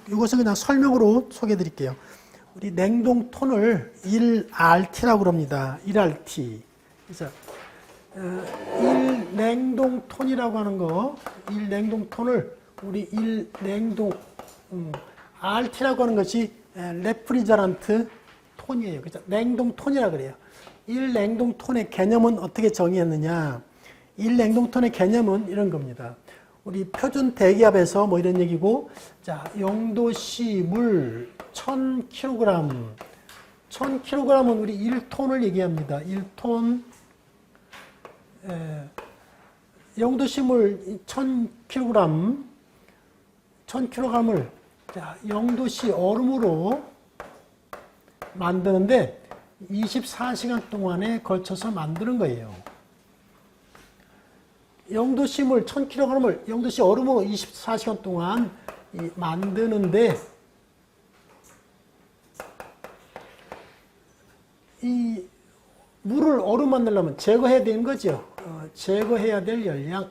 이것은 그냥 설명으로 소개해 드릴게요. 우리 냉동톤을 1RT라고 합니다. 1RT. 그래서 1냉동톤이라고 하는 거, 1냉동톤을 우리 1냉동 RT라고 하는 것이 레프리저런트 톤이에요. 그래서 냉동톤이라고 그래요. 1냉동톤의 개념은 어떻게 정의했느냐? 1냉동톤의 개념은 이런 겁니다. 우리 표준 대기압에서 뭐 이런 얘기고, 자, 0도씨 물 1000kg. 1000kg은 우리 1톤을 얘기합니다. 1톤, 0도씨 물 1000kg, 1000kg을 자, 0도씨 얼음으로 만드는데 24시간 동안에 걸쳐서 만드는 거예요. 0도씨 물 1000kg을 0도씨 얼음으로 24시간 동안 만드는데 이 물을 얼음 만들려면 제거해야 되는 거죠. 제거해야 될 열량.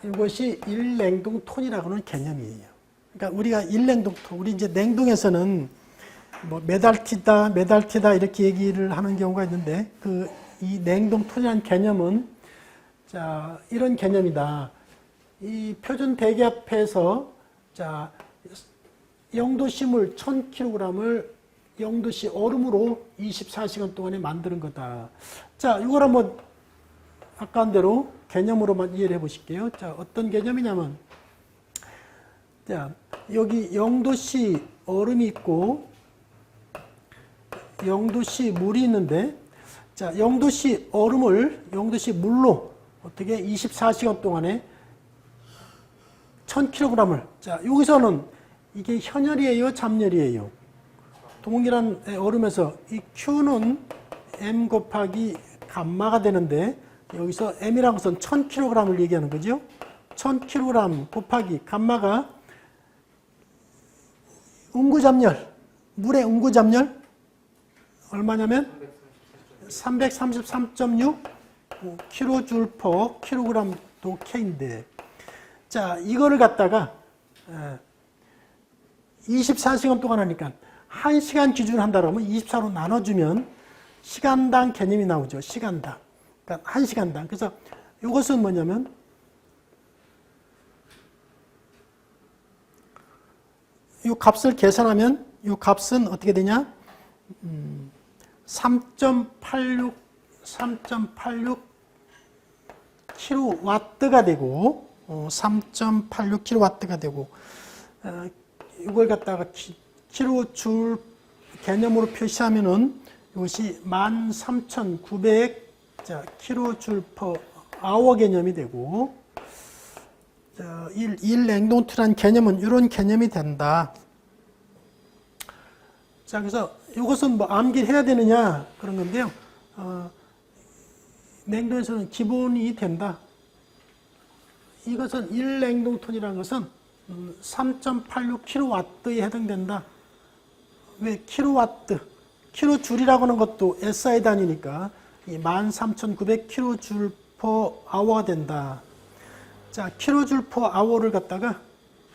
이것이 1냉동톤이라고 하는 개념이에요. 그러니까 우리가 1냉동톤, 우리 이제 냉동에서는 뭐 메달티다 이렇게 얘기를 하는 경우가 있는데 이 냉동톤이라는 개념은 자, 이런 개념이다. 이 표준 대기압에서 자, 0도씨 물 1000kg을 0도씨 얼음으로 24시간 동안에 만드는 거다. 자, 이걸 한번 아까 한 대로 개념으로만 이해를 해 보실게요. 자, 어떤 개념이냐면, 자, 여기 0도씨 얼음이 있고, 0도씨 물이 있는데, 자, 0도씨 얼음을 0도씨 물로 어떻게 24시간 동안에 1000kg을, 자, 여기서는 이게 현열이에요, 잡열이에요? 동일한 얼음에서 이 Q는 M 곱하기 감마가 되는데, 여기서 M이라는 것은 1000kg을 얘기하는 거죠. 1000kg 곱하기 감마가 응구잡열, 물의 응구잡열 얼마냐면 333.6 kJ/kg 도 K인데, 자, 이거를 갖다가 24시간 동안 하니까 1시간 기준으로 한다면 24로 나눠주면 시간당 개념이 나오죠. 시간당. 그러니까 1시간당. 그래서 이것은 뭐냐면 이 값을 계산하면 이 값은 어떻게 되냐? 3.86 kW가 되고 3.86kW가 되고 이걸 갖다가 kJ 개념으로 표시하면은 이것이 13,900 kJ/h 개념이 되고, 자, 1냉동톤이라는 개념은 이런 개념이 된다. 자, 그래서 이것은 뭐 암기해야 되느냐 그런 건데요. 냉동에서는 기본이 된다. 이것은 1냉동톤이라는 것은 3.86kW에 해당된다. 왜 kW? kJ이라고 하는 것도 SI 단위니까 13,900 kJ/h가 된다. 자, kJ/h를 갖다가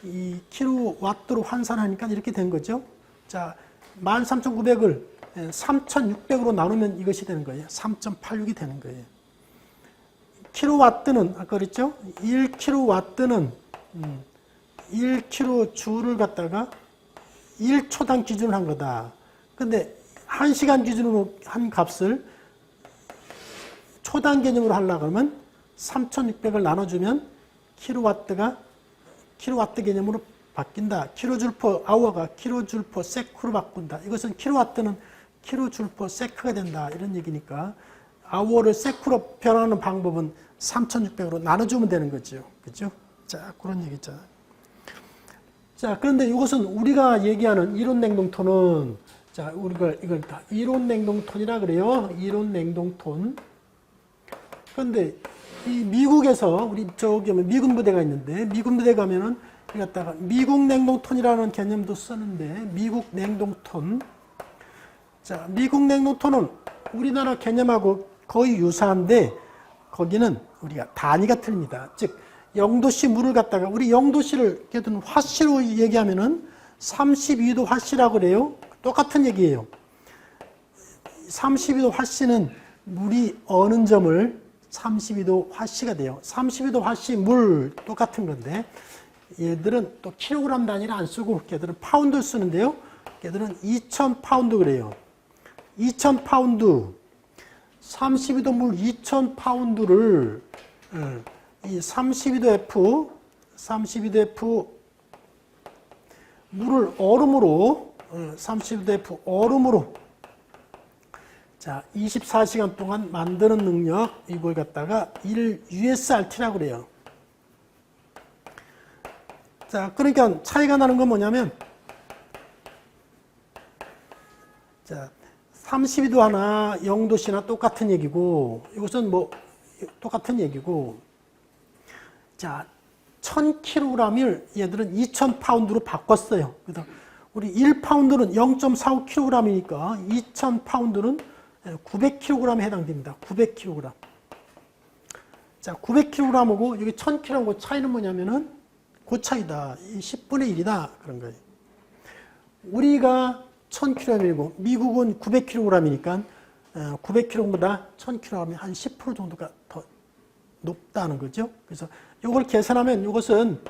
이 kW로 환산하니까 이렇게 된 거죠. 자, 13,900을 3,600으로 나누면 이것이 되는 거예요. 3.86이 되는 거예요. kW는 아까 그랬죠? 1kW는 1kJ를 갖다가 1초당 기준으로 한 거다. 근데 1시간 기준으로 한 값을 초당 개념으로 하려고 하면 3,600을 나눠주면 킬로와트가 킬로와트 개념으로 바뀐다. kJ/h가 kJ/s로 바꾼다. 이것은 킬로와트는 kJ/s가 된다. 이런 얘기니까 hour를 sec로 변하는 방법은 3,600으로 나눠주면 되는 거죠. 그죠? 자, 그런 얘기죠. 자, 그런데 이것은 우리가 얘기하는 이론 냉동톤은, 자, 우리가 이걸 다 이론 냉동톤이라 그래요. 이론 냉동톤. 그런데 이 미국에서 우리 저기 미군 부대가 있는데, 미군 부대 가면은 이 갖다가 미국 냉동톤이라는 개념도 쓰는데, 미국 냉동톤. 자, 미국 냉동톤은 우리나라 개념하고 거의 유사한데, 거기는 우리가 단위가 틀립니다. 즉, 0도씨 물을 갖다가 우리 0도씨를 걔들은 화씨로 얘기하면은 32도 화씨라고 그래요. 똑같은 얘기예요. 32도 화씨는 물이 어는 점을 32도 화씨가 돼요. 32도 화씨 물 똑같은 건데 얘들은 또 킬로그램 단위를 안 쓰고 걔들은 파운드를 쓰는데요. 걔들은 2000파운드 그래요. 2000파운드 32도 물 2000파운드를 이 32도 F 물을 얼음으로 32도 F 얼음으로 자 24시간 동안 만드는 능력 이걸 갖다가 1 USRT라고 그래요. 자 그러니까 차이가 나는 건 뭐냐면 자 32도 하나 0도씨나 똑같은 얘기고 이것은 뭐 똑같은 얘기고 자 1000kg을 얘들은 2000파운드로 바꿨어요. 그래서 우리 1파운드는 0.45kg이니까 2000파운드는 900kg에 해당됩니다. 900kg. 자, 900kg하고 여기 1000kg하고 차이는 뭐냐면은 그 차이다. 10분의 1이다. 그런 거예요. 우리가 1000kg이고 미국은 900kg이니까 900kg보다 1000kg이 한 10% 정도가 더 높다는 거죠. 그래서 이걸 계산하면 이것은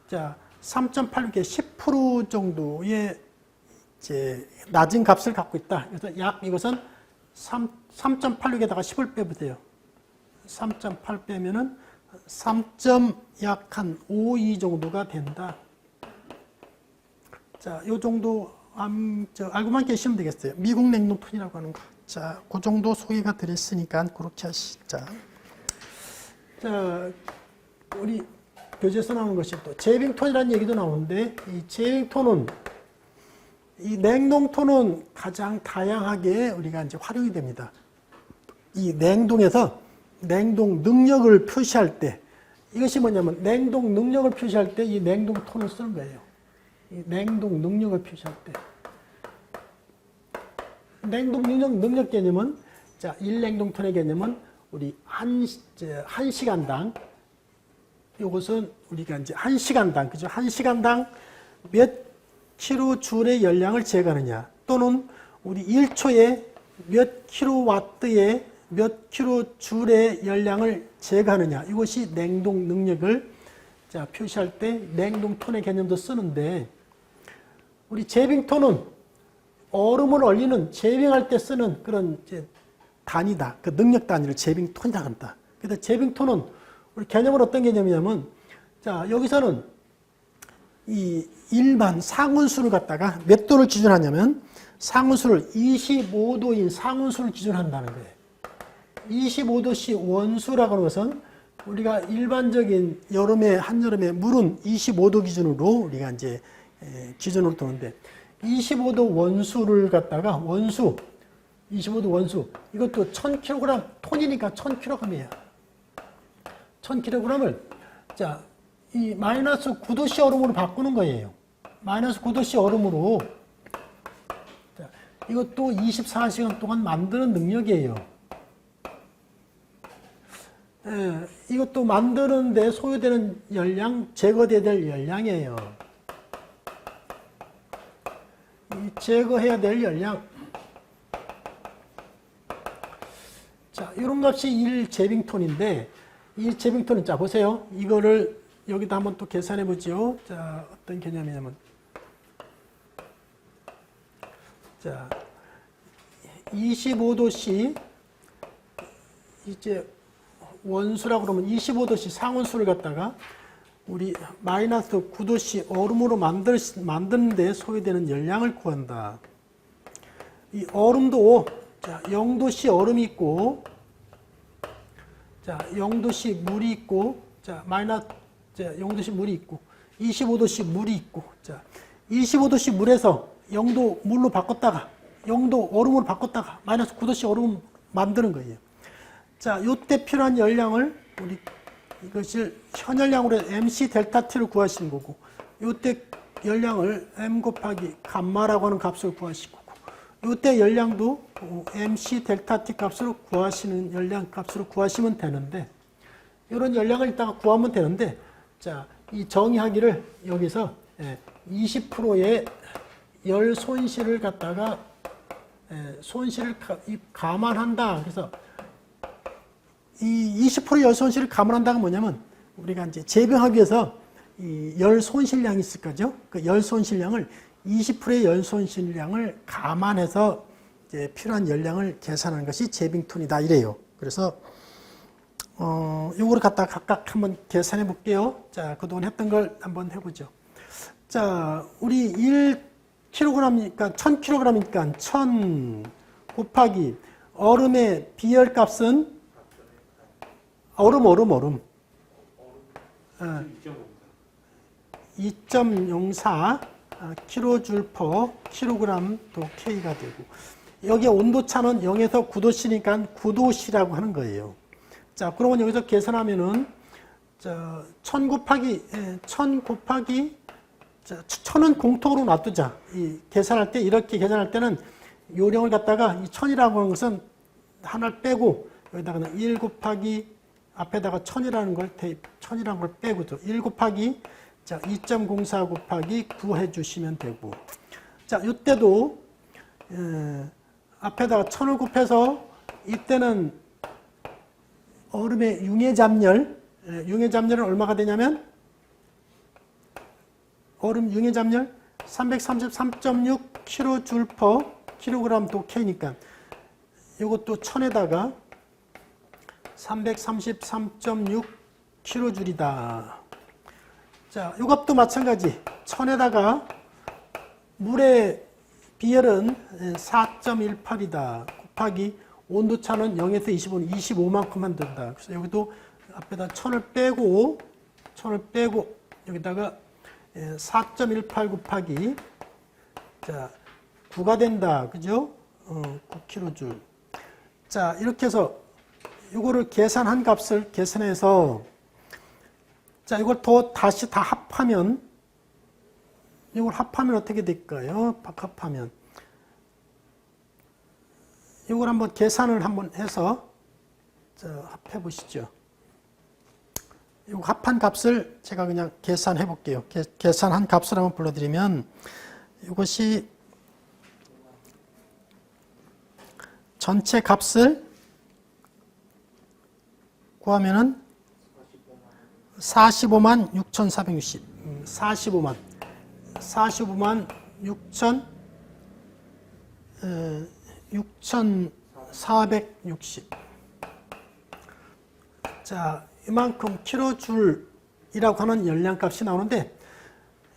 자 3.86의 10% 정도의 이제 낮은 값을 갖고 있다. 그래서 약 이것은 3.86에다가 10을 빼면 돼요. 3.8 빼면은 3.약 한 52 정도가 된다. 자, 요 정도 알고만 계시면 되겠어요. 미국 냉동톤이라고 하는 거. 자, 그 정도 소개가 드렸으니까 그렇게 하시자. 자, 우리 교재에서 나오는 것이 또 제빙톤이라는 얘기도 나오는데 이 제빙톤은 이 냉동톤은 가장 다양하게 우리가 이제 활용이 됩니다. 이 냉동에서 냉동 능력을 표시할 때 이것이 뭐냐면 냉동 능력을 표시할 때 이 냉동톤을 쓰는 거예요. 이 냉동 능력을 표시할 때 냉동 능력 개념은 자 1냉동톤의 개념은 우리 한 시간당 이것은 우리가 이제 1시간당 그죠? 1시간당 몇 킬로줄의 열량을 제거하느냐 또는 우리 1초에 몇 킬로와트의 몇 킬로줄의 열량을 제거하느냐 이것이 냉동 능력을 자 표시할 때 냉동톤의 개념도 쓰는데 우리 제빙톤은 얼음을 얼리는 제빙할 때 쓰는 그런 이제 단위다. 그 능력 단위를 제빙톤이라고 한다. 그래서 제빙톤은 우리 개념은 어떤 개념이냐면 자 여기서는 이 일반 상온수를 갖다가 몇 도를 기준하냐면 상온수를 25도인 상온수를 기준한다는 거예요. 25도씨 원수라고 하는 것은 우리가 일반적인 여름에 한여름에 물은 25도 기준으로 우리가 이제 기준으로 두는데 25도 원수를 갖다가 원수 25도 원수 이것도 1000kg 톤이니까 1000kg이에요. 1000kg을 자 이 마이너스 9도씨 얼음으로 바꾸는 거예요. 마이너스 9도씨 얼음으로 자, 이것도 24시간 동안 만드는 능력이에요. 이것도 만드는데 소요되는 열량, 제거돼야 될 열량이에요. 이 제거해야 될 열량. 자, 이런 값이 1제빙톤인데, 이 제빙톤은, 자, 보세요. 이거를 여기다 한번 또 계산해 보죠. 자, 어떤 개념이냐면, 자, 25도씨, 이제 원수라고 그러면 25도씨 상온수를 갖다가 우리 마이너스 9도씨 얼음으로 만드는데 소요되는 열량을 구한다. 이 얼음도 자 0도씨 얼음이 있고 자 0도씨 물이 있고 자 마이너스 자 0도씨 물이 있고 25도씨 물이 있고 자 25도씨 물에서 0도 물로 바꿨다가 0도 얼음으로 바꿨다가 마이너스 9도씨 얼음 만드는 거예요. 자, 요때 필요한 열량을 우리 이것을 현열량으로 MC 델타 T를 구하시는 거고 요때 열량을 M 곱하기 감마라고 하는 값을 구하시는 거고 요때 열량도 MC 델타 T 값으로 구하시는 열량 값으로 구하시면 되는데 이런 열량을 이따가 구하면 되는데 자, 이 정의하기를 여기서 20%의 열 손실을 갖다가 손실을 감안한다. 그래서 이 20%의 열 손실을 감안한다가 뭐냐면 우리가 이제 재병하기 위해서 이 열 손실량이 있을 거죠. 그 열 손실량을 20%의 열 손실량을 감안해서 이제 필요한 열량을 계산하는 것이 제빙톤이다 이래요. 그래서 요거를 갖다가 각각 한번 계산해 볼게요. 자, 그동안 했던 걸 한번 해보죠. 자, 우리 1kg이니까 1000kg이니까 1000 곱하기 얼음의 비열값은 얼음 2.04 kJ per kg 또 K가 되고 여기 온도차는 0에서 9도씨니까 9도씨라고 하는 거예요. 자, 그러면 여기서 계산하면은 1000 곱하기 1000은 공통으로 놔두자. 이 계산할 때 이렇게 계산할 때는 요령을 갖다가 이 1000이라고 하는 것은 하나를 빼고 여기다가는 1 곱하기 앞에다가 1000이라는 걸 대입 1000이라는 걸 빼고죠. 1 곱하기 2.04 곱하기 9 해주시면 되고 자, 이때도 앞에다가 1000을 곱해서 이때는 얼음의 융해잡열은 얼마가 되냐면 얼음 융해잡열 333.6 kJ per kg 도 K니까 이것도 1000에다가 333.6 kJ이다. 자, 이 값도 마찬가지. 1000에다가 물의 비열은 4.18이다. 곱하기 온도차는 0에서 25만큼만 된다. 그래서 여기도 앞에다 1000을 빼고 여기다가 4.18 곱하기 자 9가 된다. 그죠? 9kJ. 자, 이렇게 해서 이거를 계산한 값을 계산해서 자, 이걸 다시 다 합하면 이걸 합하면 어떻게 될까요? 합하면 이걸 한번 계산을 한번 해서 합해 보시죠. 이 합한 값을 제가 그냥 계산해 볼게요. 계산한 값을 한번 불러드리면 이것이 전체 값을 구하면은 45만 6,460 45만 6,460 자, 이만큼 킬로줄이라고 하는 열량값이 나오는데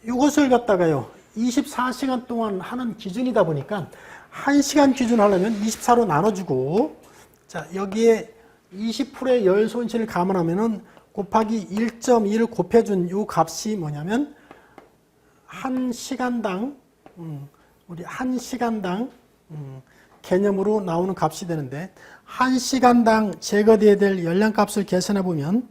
이것을 갖다가요 24시간 동안 하는 기준이다 보니까 1시간 기준 하려면 24로 나눠주고 자, 여기에 20%의 열 손실을 감안하면은 곱하기 1.2를 곱해준 이 값이 뭐냐면 1시간당 우리 1시간당 개념으로 나오는 값이 되는데 1시간당 제거되어야 될 열량값을 계산해 보면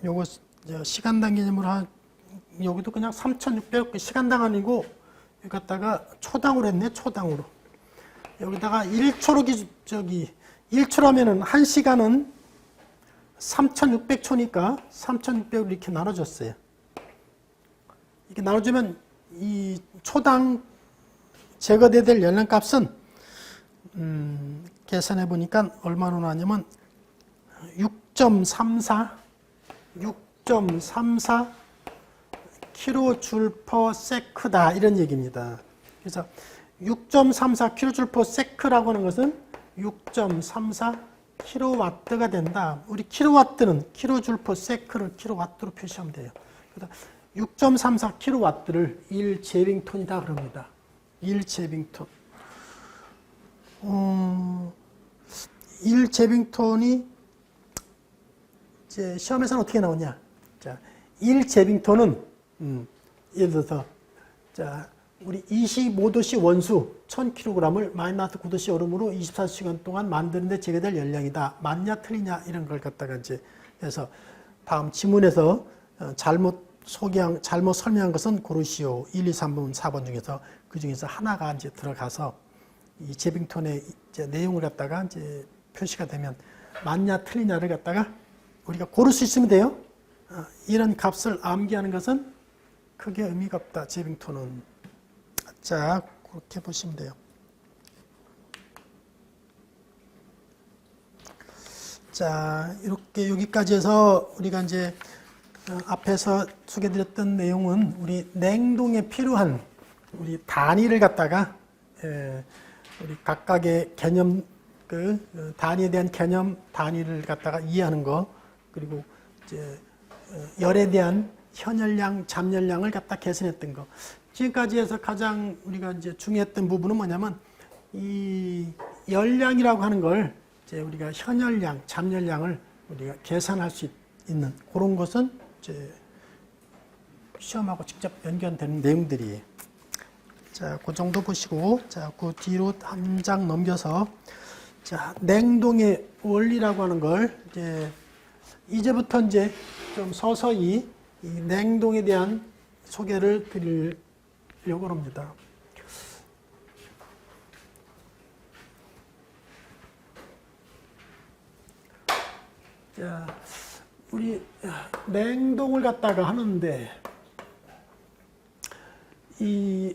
요거 시간당 개념으로 여기도 그냥 3,600 시간당 아니고 여기 갖다가 초당으로 했네. 초당으로 여기다가 1초로 1초라면은 1시간은 3,600초니까 3,600으로 이렇게 나눠줬어요. 이렇게 나눠주면 이 초당 제거돼야 될 열량값은 계산해 보니까 얼마나 나왔냐면 6.34 kJ per sec다 이런 얘기입니다. 그래서 6.34 kJ per sec라고 하는 것은 6.34 kW가 된다. 우리 kW는 kJ per sec를 kW로 표시하면 돼요. 그래서 6.34 kW를 1제빙톤이다 그럽니다. 1제빙톤. 1제빙톤이 이제 시험에서는 어떻게 나오냐? 자, 1제빙톤은 예를 들어서 자, 우리 25도씨 원수 1000kg을 마이너스 9도씨 얼음으로 24시간 동안 만드는데 제거될 열량이다. 맞냐 틀리냐 이런 걸 갖다가 이제 해서 다음 지문에서 잘못 설명한 것은 고르시오. 1, 2, 3번, 4번 중에서 그 중에서 하나가 이제 들어가서 이 제빙톤의 이제 내용을 갖다가 이제 표시가 되면 맞냐 틀리냐를 갖다가 우리가 고를 수 있으면 돼요. 이런 값을 암기하는 것은 크게 의미가 없다. 제빙톤은. 자, 그렇게 보시면 돼요. 자, 이렇게 여기까지 해서 우리가 이제 앞에서 소개드렸던 내용은 우리 냉동에 필요한 우리 단위를 갖다가 우리 각각의 개념 단위에 대한 개념 단위를 갖다가 이해하는 거, 그리고 이제 열에 대한 현열량, 잠열량을 갖다 계산했던 거. 지금까지 해서 가장 우리가 이제 중요했던 부분은 뭐냐면 이 열량이라고 하는 걸 이제 우리가 현열량, 잠열량을 우리가 계산할 수 있는 그런 것은 이제 시험하고 직접 연관되는 내용들이에요. 자, 그 정도 보시고, 자, 그 뒤로 한 장 넘겨서, 자, 냉동의 원리라고 하는 걸 이제부터 이제 좀 서서히 이 냉동에 대한 소개를 드리려고 합니다. 자, 우리 냉동을 갖다가 하는데 이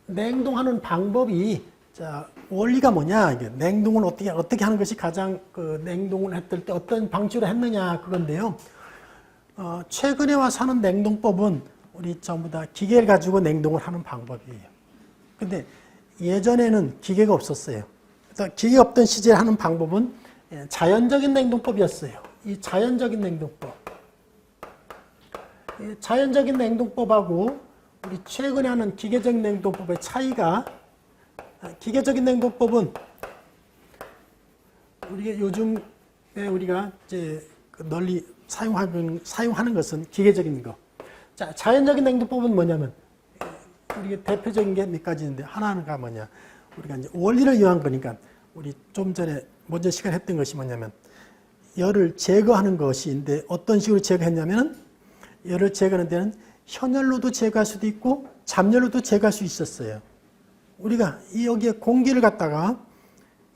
냉동하는 방법이 자, 원리가 뭐냐? 이게 냉동을 어떻게 하는 것이 가장 그 냉동을 했을 때 어떤 방식으로 했느냐 그건데요. 최근에 와서 하는 냉동법은 우리 전부 다 기계를 가지고 냉동을 하는 방법이에요. 근데 예전에는 기계가 없었어요. 그래서 기계가 없던 시절에 하는 방법은 자연적인 냉동법이었어요. 이 자연적인 냉동법. 이 자연적인 냉동법하고 우리 최근에 하는 기계적인 냉동법의 차이가, 기계적인 냉동법은 우리가 요즘에 우리가 이제 널리 사용하는 것은 기계적인 거. 자, 자연적인 냉동법은 뭐냐면 우리가 대표적인 게 몇 가지 있는데 하나가 뭐냐? 우리가 이제 원리를 이용한 거니까 우리 좀 전에 먼저 시간 했던 것이 뭐냐면 열을 제거하는 것인데 어떤 식으로 제거했냐면은 열을 제거하는 데는 현열로도 제거할 수도 있고 잠열로도 제거할 수 있었어요. 우리가 여기에 공기를 갖다가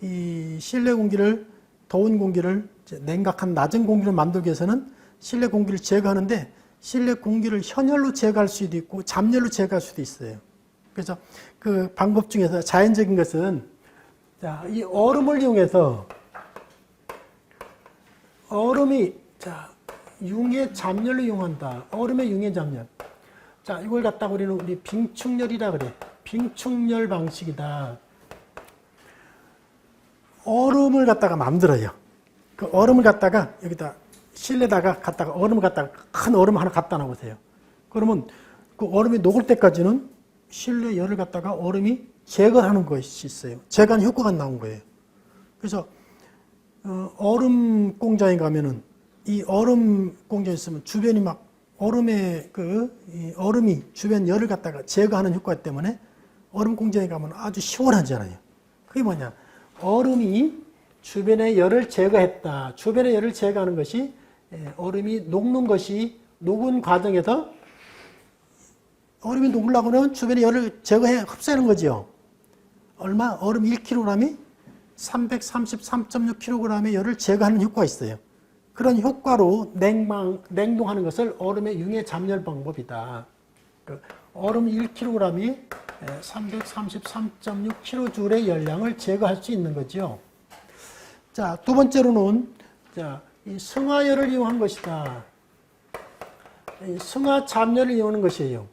이 실내 공기를, 더운 공기를 냉각한 낮은 공기를 만들기 위해서는 실내 공기를 제거하는데 실내 공기를 현열로 제거할 수도 있고 잠열로 제거할 수도 있어요. 그래서 그 방법 중에서 자연적인 것은 자, 이 얼음을 이용해서 얼음이 자, 융의 잠열을 이용한다. 얼음의 융의 잠열. 자, 이걸 갖다가 우리 빙축열이라 그래. 빙축열 방식이다. 얼음을 갖다가 만들어요. 그 얼음을 갖다가 여기다 실내다가 갖다가 얼음을 갖다가 큰 얼음 하나 갖다 놓으세요. 그러면 그 얼음이 녹을 때까지는 실내 열을 갖다가 얼음이 제거하는 것이 있어요. 제거하는 효과가 나온 거예요. 그래서 얼음 공장에 가면은 이 얼음 공장에 있으면 주변이 막 얼음의 이 얼음이 주변 열을 갖다가 제거하는 효과 때문에 얼음 공장에 가면 아주 시원하잖아요. 그게 뭐냐? 얼음이 주변의 열을 제거했다. 주변의 열을 제거하는 것이 얼음이 녹는 것이 녹은 과정에서 얼음이 녹으려고 하면 주변의 열을 제거해 흡수하는 거죠. 얼마? 얼음 1kg이 333.6kg의 열을 제거하는 효과가 있어요. 그런 효과로 냉동하는 것을 얼음의 융의 잠열 방법이다. 얼음 1kg이 333.6kJ의 열량을 제거할 수 있는 거죠. 자, 두 번째로는 자, 이 승화열을 이용한 것이다. 이 승화 잠열을 이용하는 것이에요.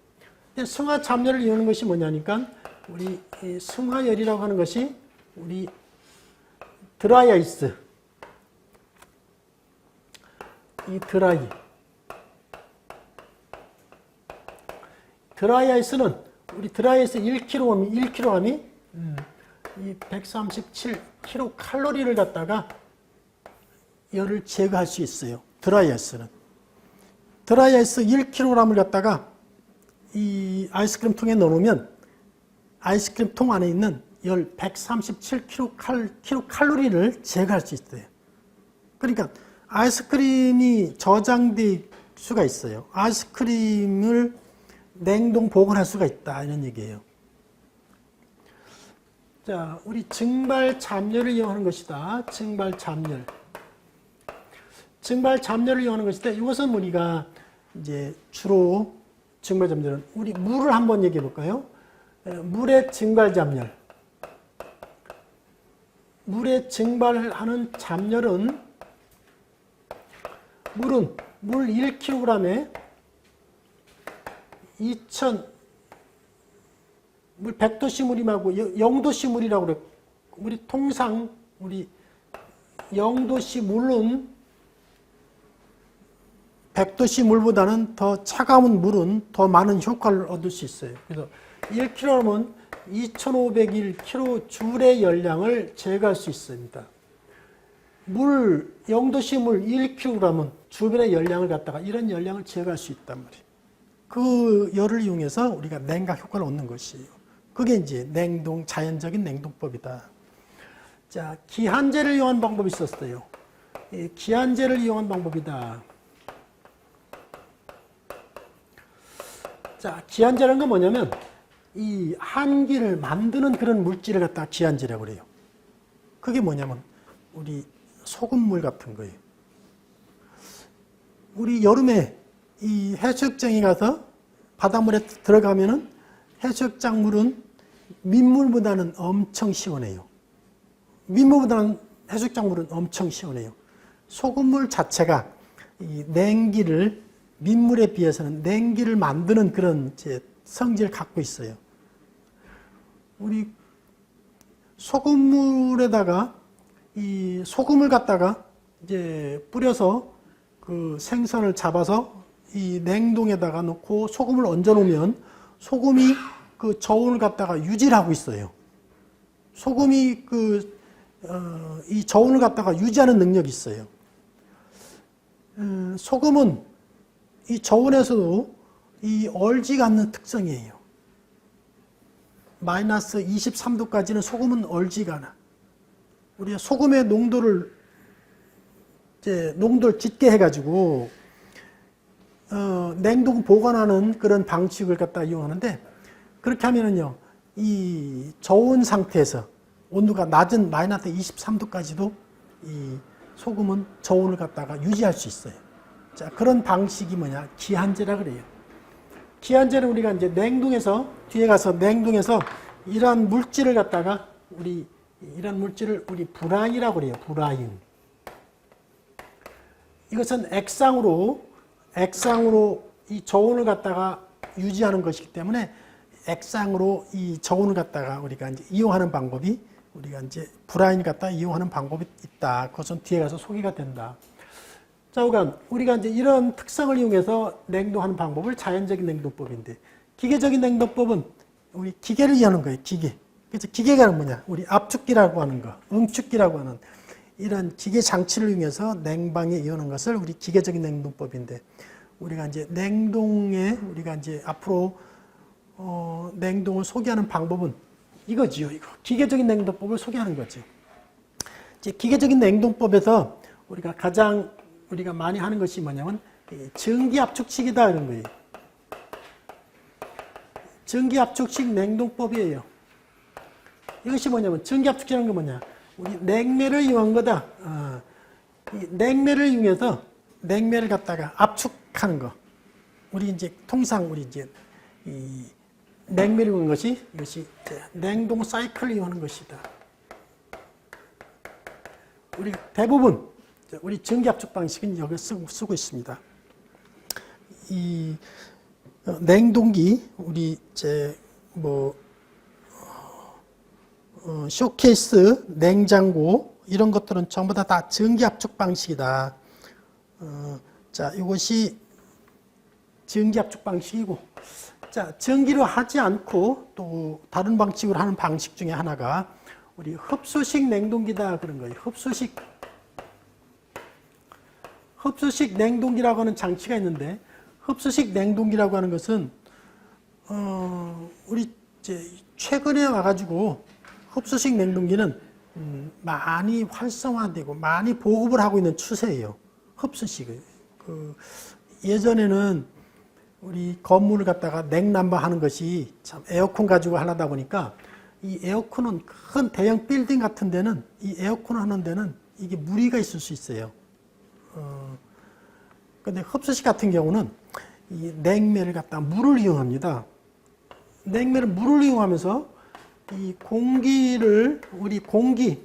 근데 승화 잠열을 이용하는 것이 뭐냐니까 우리 이 승화열이라고 하는 것이 우리 드라이아이스, 이 드라이아이스는 우리 드라이아이스 1kg이 이 137kcal 갖다가 열을 제거할 수 있어요. 드라이아이스는. 드라이아이스 1kg을 갖다가 이 아이스크림 통에 넣어놓으면 아이스크림 통 안에 있는 열 137kcal를 제거할 수 있어요. 그러니까 아이스크림이 저장될 수가 있어요. 아이스크림을 냉동 보관할 수가 있다 이런 얘기예요. 자, 우리 증발 잡열을 이용하는 것이다. 증발 잡열. 증발 잡열을 이용하는 것이다. 이것은 우리가 이제 주로 증발 잡열은 우리 물을 한번 얘기해 볼까요? 물의 증발 잡열. 물의 증발하는 잡열은 물 1kg에 물 100도씨 물임하고 0도씨 물이라고 그래. 우리 통상 우리 0도씨 물은 100도씨 물보다는 더 차가운 물은 더 많은 효과를 얻을 수 있어요. 그래서 1kg은 2501kJ의 열량을 제거할 수 있습니다. 물 0도씨 물 1kg은 주변의 열량을 갖다가 이런 열량을 제거할 수 있단 말이에요. 그 열을 이용해서 우리가 냉각 효과를 얻는 것이에요. 그게 이제 자연적인 냉동법이다. 자, 기한제를 이용한 방법이 있었어요. 기한제를 이용한 방법이다. 자, 기한제라는 건 뭐냐면 이 한기를 만드는 그런 물질을 갖다가 기한제라고 그래요. 그게 뭐냐면 우리 소금물 같은 거예요. 우리 여름에 이 해수욕장에 가서 바닷물에 들어가면은 해수욕장 물은 민물보다는 엄청 시원해요. 민물보다는 해수욕장 물은 엄청 시원해요. 소금물 자체가 이 냉기를 민물에 비해서는 냉기를 만드는 그런 이제 성질을 갖고 있어요. 우리 소금물에다가 이 소금을 갖다가 이제 뿌려서 그 생선을 잡아서 이 냉동에다가 넣고 소금을 얹어 놓으면 소금이 그 저온을 갖다가 유지를 하고 있어요. 소금이 이 저온을 갖다가 유지하는 능력이 있어요. 소금은 이 저온에서도 이 얼지가 않는 특성이에요. 마이너스 23도까지는 소금은 얼지가 않아. 우리가 소금의 농도를 짙게 해가지고 냉동 보관하는 그런 방식을 갖다 이용하는데, 그렇게 하면은요 이 저온 상태에서 온도가 낮은 마이너스 23도까지도 이 소금은 저온을 갖다가 유지할 수 있어요. 자, 그런 방식이 뭐냐? 기한제라 그래요. 기한제는 우리가 이제 뒤에 가서 냉동해서 이러한 물질을 갖다가 이런 물질을 우리 브라인이라고 그래요. 브라인. 이것은 액상으로 이 저온을 갖다가 유지하는 것이기 때문에 액상으로 이 저온을 갖다가 우리가 이제 이용하는 방법이 우리가 이제 브라인 갖다 이용하는 방법이 있다. 그것은 뒤에 가서 소개가 된다. 자, 우리가 이제 이런 특성을 이용해서 냉동하는 방법을 자연적인 냉동법인데, 기계적인 냉동법은 우리 기계를 이용하는 거예요. 기계. 그래서 기계가 뭐냐? 우리 압축기라고 하는 거, 응축기라고 하는 이런 기계 장치를 이용해서 냉방에 이용하는 것을 우리 기계적인 냉동법인데, 우리가 이제 우리가 이제 앞으로 냉동을 소개하는 방법은 이거지요. 이거 기계적인 냉동법을 소개하는 거죠. 이제 기계적인 냉동법에서 우리가 많이 하는 것이 뭐냐면 전기압축식이다 이런 거예요. 전기압축식 냉동법이에요. 이것이 뭐냐면 전기압축이라는 건 뭐냐? 우리 냉매를 이용한 거다. 이 냉매를 이용해서 냉매를 갖다가 압축하는 거. 우리 이제 통상 이 냉매를 이용한 것이 이것이 냉동 사이클을 이용하는 것이다. 우리 대부분 우리 전기압축 방식은 여기 쓰고 있습니다. 이 냉동기 우리 쇼케이스, 냉장고 이런 것들은 전부 다 전기압축 방식이다. 자, 이것이 전기압축 방식이고, 자, 전기로 하지 않고 또 다른 방식으로 하는 방식 중에 하나가 우리 흡수식 냉동기다 그런 거예요. 흡수식 냉동기라고 하는 장치가 있는데, 흡수식 냉동기라고 하는 것은 우리 최근에 와가지고 흡수식 냉동기는 많이 활성화되고 많이 보급을 하고 있는 추세예요. 흡수식을. 예전에는 우리 건물을 갖다가 냉난방하는 것이 참 에어컨 가지고 하려다 보니까 이 에어컨은 큰 대형 빌딩 같은 데는 이 에어컨 하는 데는 이게 무리가 있을 수 있어요. 근데 흡수식 같은 경우는 이 냉매를 갖다 물을 이용합니다. 냉매를 물을 이용하면서 이 공기를 우리 공기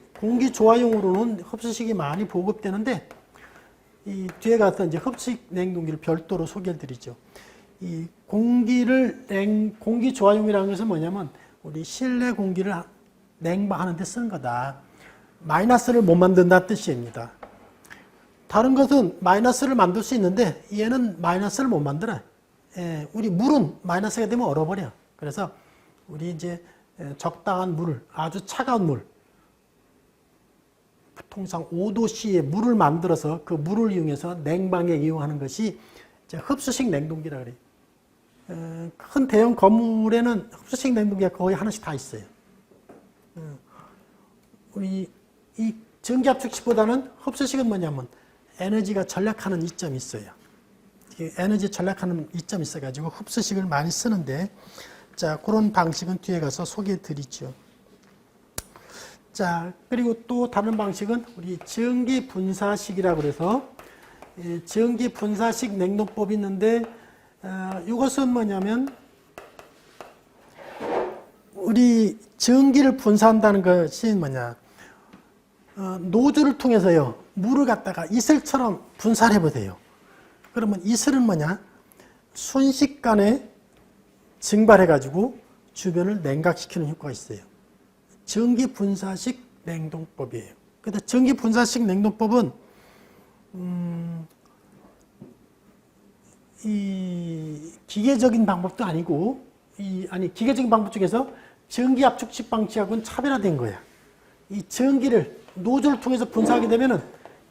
조화용으로는 흡수식이 많이 보급되는데 이 뒤에 가서 이제 흡수식 냉동기를 별도로 소개해 드리죠. 이 공기 조화용이라는 것은 뭐냐면 우리 실내 공기를 냉방하는 데 쓰는 거다. 마이너스를 못 만든다는 뜻입니다. 다른 것은 마이너스를 만들 수 있는데 얘는 마이너스를 못 만들어요. 우리 물은 마이너스가 되면 얼어버려. 그래서 우리 이제 적당한 물을, 아주 차가운 물, 통상 5도씨의 물을 만들어서 그 물을 이용해서 냉방에 이용하는 것이 이제 흡수식 냉동기라 그래요. 큰 대형 건물에는 흡수식 냉동기가 거의 하나씩 다 있어요. 우리 이 전기압축식보다는 흡수식은 뭐냐면 에너지가 절약하는 이점이 있어요. 에너지 절약하는 이점이 있어가지고 흡수식을 많이 쓰는데, 자, 그런 방식은 뒤에 가서 소개해 드리죠. 자, 그리고 또 다른 방식은 우리 전기 분사식이라고 그래서 전기 분사식 냉동법이 있는데, 이것은 뭐냐면 우리 전기를 분사한다는 것이 뭐냐, 노즐을 통해서요 물을 갖다가 이슬처럼 분사를 해보세요. 그러면 이슬은 뭐냐, 순식간에 증발해 가지고 주변을 냉각시키는 효과가 있어요. 전기 분사식 냉동법이에요. 근데 전기 분사식 냉동법은 이 기계적인 방법도 아니고 기계적인 방법 중에서 전기 압축식 방식하고는 차별화된 거야. 이 전기를 노즐을 통해서 분사하게 되면은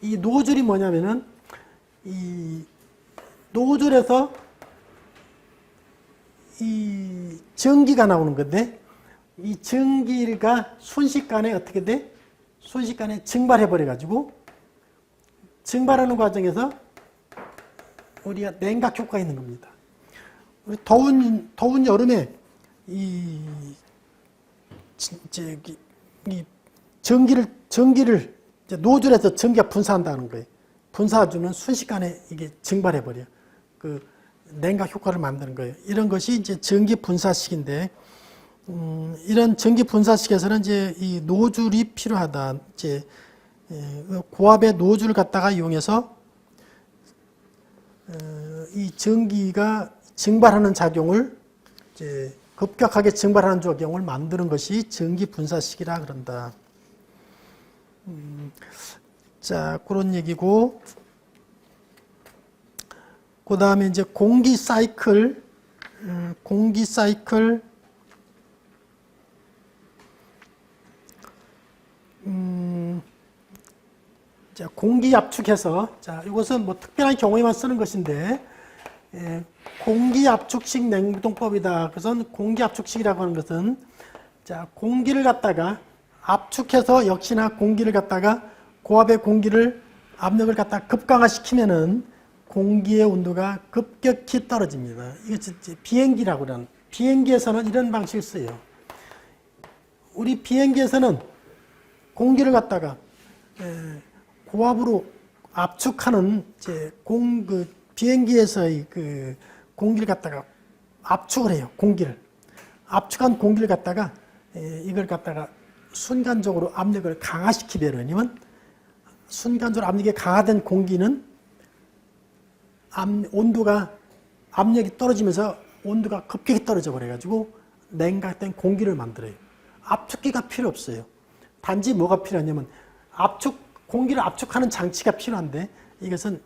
이 노즐이 뭐냐면은 이 노즐에서 이 전기가 나오는 건데, 이 전기가 순식간에 어떻게 돼? 순식간에 증발해 버려 가지고 증발하는 과정에서 우리가 냉각 효과가 있는 겁니다. 우리 더운 여름에 이 전기를 이제 노즐에서 전기가 분사한다는 거예요. 분사해주면 순식간에 이게 증발해 버려. 그 냉각 효과를 만드는 거예요. 이런 것이 이제 전기 분사식인데, 이런 전기 분사식에서는 이제 이 노즐이 필요하다. 이제 고압의 노즐을 갖다가 이용해서 이 전기가 증발하는 작용을 이제 급격하게 증발하는 작용을 만드는 것이 전기 분사식이라 그런다. 자, 그런 얘기고, 그 다음에 이제 공기 사이클, 자, 공기 압축해서, 자, 이것은 뭐 특별한 경우에만 쓰는 것인데, 공기 압축식 냉동법이다. 그래서 공기 압축식이라고 하는 것은, 자, 공기를 갖다가 압축해서 역시나 공기를 갖다가 고압의 공기를 압력을 갖다가 급강화시키면은 공기의 온도가 급격히 떨어집니다. 이게 비행기라고 하는, 비행기에서는 이런 방식을 써요. 우리 비행기에서는 공기를 갖다가 고압으로 압축하는 비행기에서의 그 공기를 갖다가 압축을 해요. 공기를 압축한 공기를 갖다가 이걸 갖다가 순간적으로 압력을 강화시키려면, 순간적으로 압력이 강화된 공기는 압력이 떨어지면서 온도가 급격히 떨어져 버려가지고 냉각된 공기를 만들어요. 압축기가 필요 없어요. 단지 뭐가 필요하냐면 공기를 압축하는 장치가 필요한데, 이것은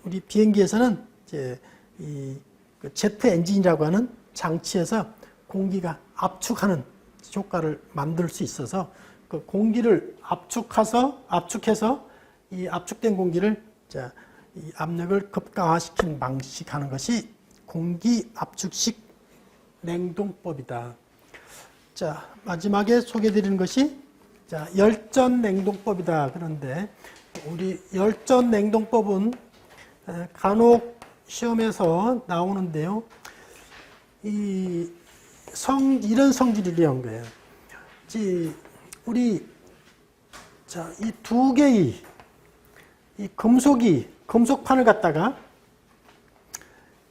우리 비행기에서는 이제 그 제트 엔진이라고 하는 장치에서 공기가 압축하는 효과를 만들 수 있어서 그 공기를 압축해서 이 압축된 공기를 이 압력을 급강화시킨 방식하는 것이 공기 압축식 냉동법이다. 자, 마지막에 소개해드리는 것이 열전 냉동법이다. 그런데 우리 열전 냉동법은 간혹 시험에서 나오는데요. 이런 성질을 이한 거예요. 우리 자, 이 두 개의 이 금속판을 갖다가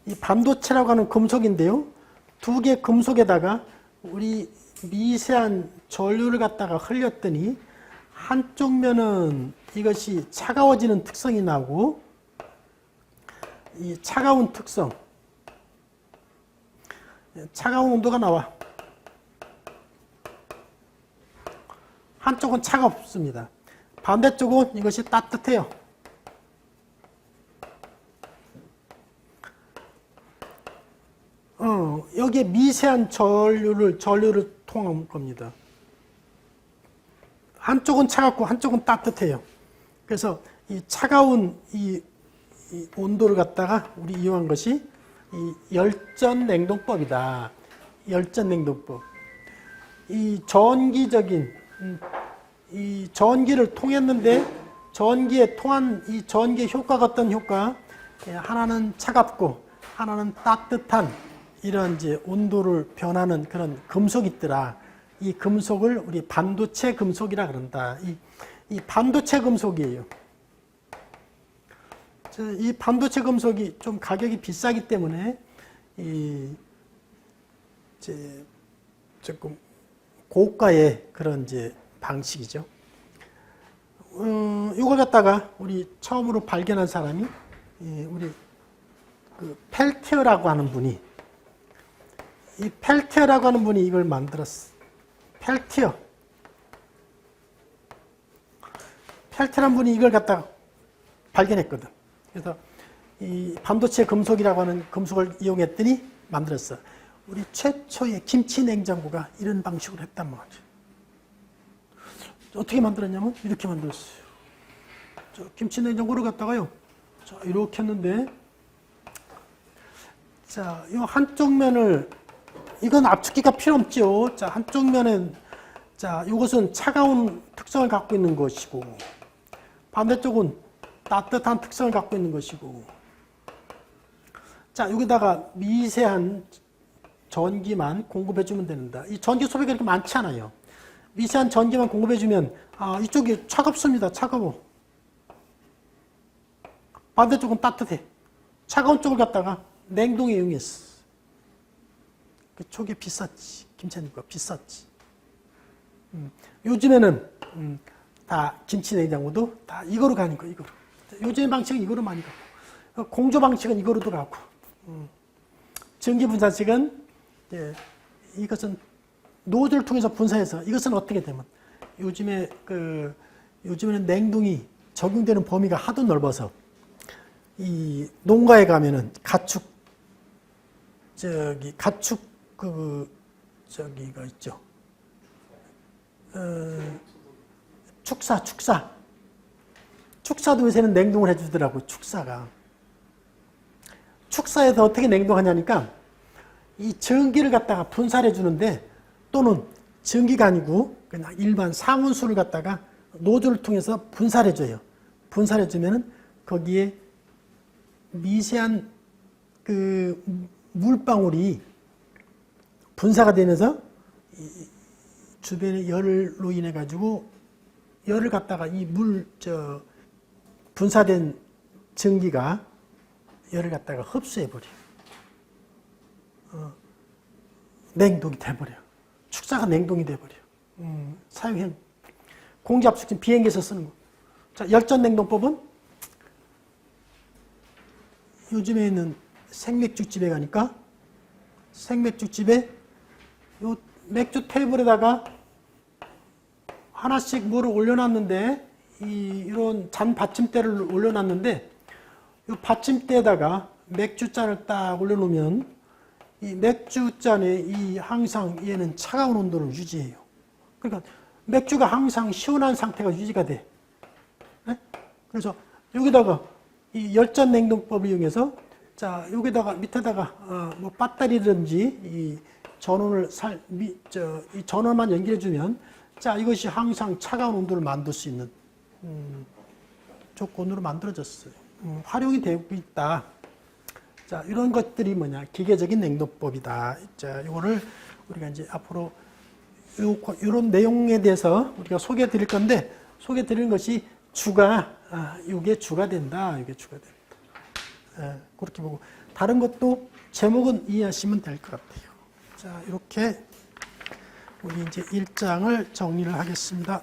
이 반도체라고 하는 금속인데요. 두 개 금속에다가 우리 미세한 전류를 갖다가 흘렸더니 한쪽 면은 이것이 차가워지는 특성이 나고 이 차가운 특성, 차가운 온도가 나와. 한쪽은 차갑습니다. 반대쪽은 이것이 따뜻해요. 여기에 미세한 전류를 통한 겁니다. 한쪽은 차갑고 한쪽은 따뜻해요. 그래서 이 차가운 이 온도를 갖다가 우리 이용한 것이 이 열전 냉동법이다. 열전 냉동법. 이 전기적인 이 전기를 통했는데 전기에 통한 이 전기의 효과가 어떤 효과? 하나는 차갑고 하나는 따뜻한 이런 이제 온도를 변하는 그런 금속이 있더라. 이 금속을 우리 반도체 금속이라 그런다. 이 반도체 금속이에요. 이 반도체 금속이 좀 가격이 비싸기 때문에 이제 조금 고가의 그런 이제 방식이죠. 이걸 갖다가 우리 처음으로 발견한 사람이 우리 그 펠티어라고 하는 분이 이걸 만들었어. 펠티어라는 분이 이걸 갖다가 발견했거든. 그래서 이 반도체 금속이라고 하는 금속을 이용했더니 만들었어. 우리 최초의 김치 냉장고가 이런 방식으로 했단 말이야. 어떻게 만들었냐면 이렇게 만들었어요. 저 김치 냉장고를 갖다가요. 자, 이렇게 했는데 자, 이 한쪽 면을 이건 압축기가 필요 없죠. 자, 한쪽 면은 자, 이것은 차가운 특성을 갖고 있는 것이고 반대쪽은 따뜻한 특성을 갖고 있는 것이고 자, 여기다가 미세한 전기만 공급해주면 된다. 이 전기 소비가 그렇게 많지 않아요. 미세한 전기만 공급해주면 이쪽이 차갑습니다. 차가워. 반대쪽은 따뜻해. 차가운 쪽을 갖다가 냉동에 이용했어. 그쪽이 비쌌지. 김치냉장고가 비쌌지. 요즘에는 다 김치 냉장고도 다 이거로 가는 거 이거로. 요즘 방식은 이거로 많이 가고 공조 방식은 이거로도 가고 전기 분사식은 이것은 노즐을 통해서 분사해서 이것은 어떻게 되면 요즘에는 냉동이 적용되는 범위가 하도 넓어서 이 농가에 가면은 가축 저기가 있죠. 축사도 요새는 냉동을 해주더라고. 축사에서 어떻게 냉동하냐니까 이 전기를 갖다가 분사를 해주는데 또는 전기가 아니고 그냥 일반 상온수를 갖다가 노즐을 통해서 분사를 해줘요. 분사를 해주면은 거기에 미세한 그 물방울이 분사가 되면서 주변의 열로 인해 가지고 열을 갖다가 이 분사된 전기가 열을 갖다가 흡수해 버려. 냉동이 돼 버려. 축사가 냉동이 돼 버려. 사용형 공기압수증 비행기에서 쓰는 거. 자, 열전 냉동법은 요즘에는 생맥주집에 가니까 생맥주집에 요 맥주 테이블에다가 하나씩 뭐를 올려놨는데 이런 잔 받침대를 올려놨는데 이 받침대에다가 맥주잔을 딱 올려놓으면 이 맥주잔에 항상 얘는 차가운 온도를 유지해요. 그러니까 맥주가 항상 시원한 상태가 유지가 돼. 네? 그래서 여기다가 이 열전 냉동법을 이용해서 자 여기다가 밑에다가 뭐 배터리든지 이 전원을 이 전원만 연결해주면 자 이것이 항상 차가운 온도를 만들 수 있는 조건으로 만들어졌어요. 활용이 되고 있다. 자 이런 것들이 뭐냐 기계적인 냉동법이다. 자 이거를 우리가 이제 앞으로 이런 내용에 대해서 우리가 소개해 드릴 건데, 소개해 드리는 것이 주가, 이게 주가 된다. 이게 주가 된다. 그렇게 보고, 다른 것도 제목은 이해하시면 될 것 같아요. 자, 이렇게 우리 이제 1장을 정리를 하겠습니다.